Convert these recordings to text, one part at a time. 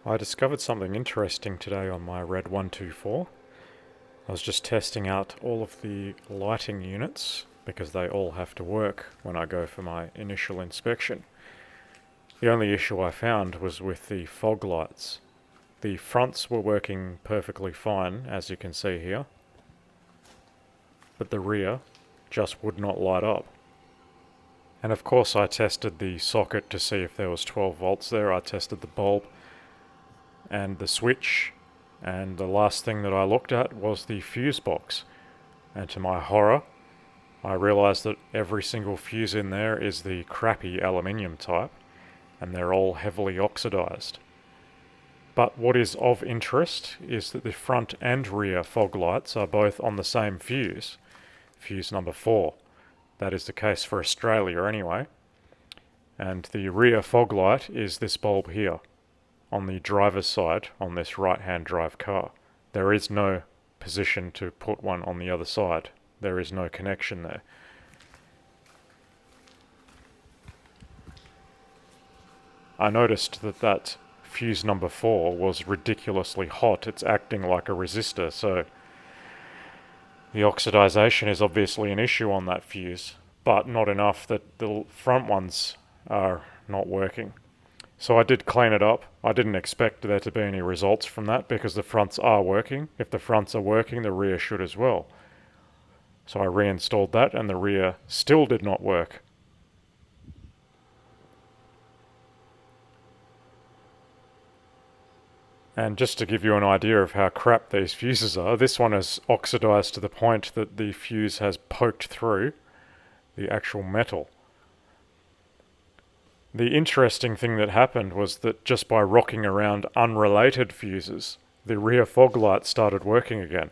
I discovered something interesting today on my Red 124. I was just testing out all of the lighting units because they all have to work when I go for my initial inspection. The only issue I found was with the fog lights. The fronts were working perfectly fine, as you can see here, but the rear just would not light up. And of course I tested the socket to see if there was 12 volts there. I tested the bulb and the switch, and the last thing that I looked at was the fuse box. And to my horror, I realised that every single fuse in there is the crappy aluminium type, and they're all heavily oxidised. But what is of interest is that the front and rear fog lights are both on the same fuse, fuse number 4. That is the case for Australia anyway. And the rear fog light is this bulb here, on the driver's side on this right-hand drive car. There is no position to put one on the other side. There is no connection there. I noticed that fuse number 4 was ridiculously hot. It's acting like a resistor, so the oxidization is obviously an issue on that fuse, but not enough that the front ones are not working. So I did clean it up. I didn't expect there to be any results from that because the fronts are working. If the fronts are working, the rear should as well. So I reinstalled that and the rear still did not work. And just to give you an idea of how crap these fuses are, this one is oxidized to the point that the fuse has poked through the actual metal. The interesting thing that happened was that just by rocking around unrelated fuses, the rear fog light started working again.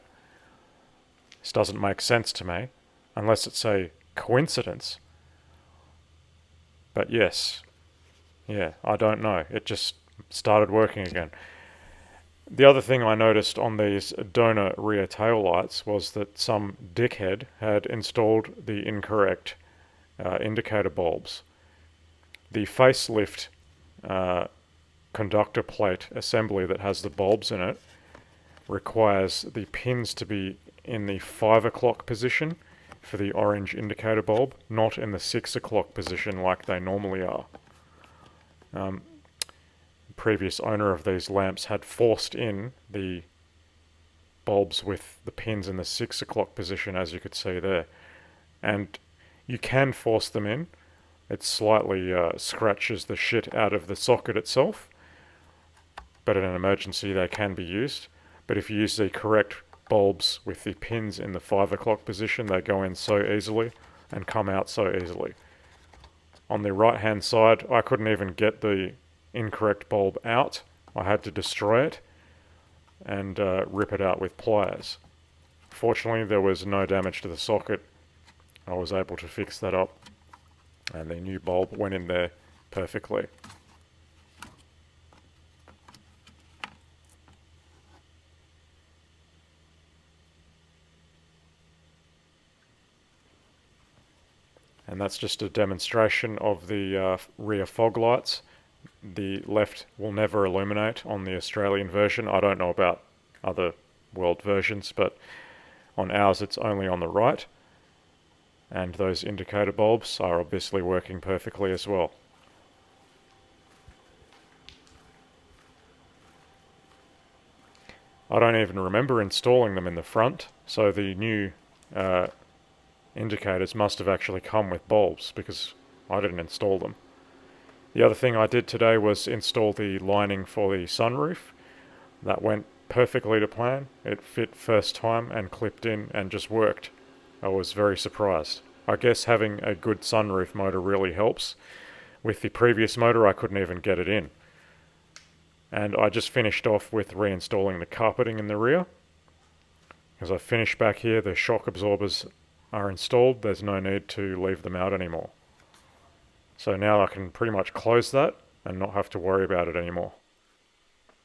This doesn't make sense to me, unless it's a coincidence. But yes, I don't know. It just started working again. The other thing I noticed on these donor rear tail lights was that some dickhead had installed the incorrect indicator bulbs. The facelift conductor plate assembly that has the bulbs in it requires the pins to be in the 5 o'clock position for the orange indicator bulb, not in the 6 o'clock position like they normally are. The previous owner of these lamps had forced in the bulbs with the pins in the 6 o'clock position, as you could see there. And you can force them in. It slightly scratches the shit out of the socket itself, but in an emergency they can be used. But if you use the correct bulbs with the pins in the 5 o'clock position, they go in so easily and come out so easily. On the right hand side, I couldn't even get the incorrect bulb out. I had to destroy it and rip it out with pliers. Fortunately, there was no damage to the socket. I was able to fix that up, and the new bulb went in there perfectly. And that's just a demonstration of the rear fog lights. The left will never illuminate on the Australian version. I don't know about other world versions, but on ours it's only on the right. And those indicator bulbs are obviously working perfectly as well. I don't even remember installing them in the front, so the new indicators must have actually come with bulbs because I didn't install them. The other thing I did today was install the lining for the sunroof. That went perfectly to plan. It fit first time and clipped in and just worked. I was very surprised. I guess having a good sunroof motor really helps. With the previous motor, I couldn't even get it in. And I just finished off with reinstalling the carpeting in the rear. As I finish back here, the shock absorbers are installed. There's no need to leave them out anymore. So now I can pretty much close that and not have to worry about it anymore.